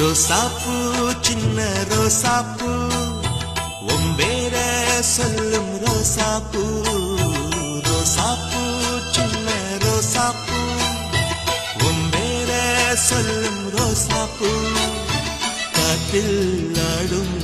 ரோசாப்பூ சின்ன ரோசாப்பூ ஒம்பேர சொல்லும் ரோசாப்பூ ரோசாப்பூ சின்ன ரோசாப்பூ ஒம்பேர சொல்லும் ரோசாப்பூ காற்றில் ஆடும்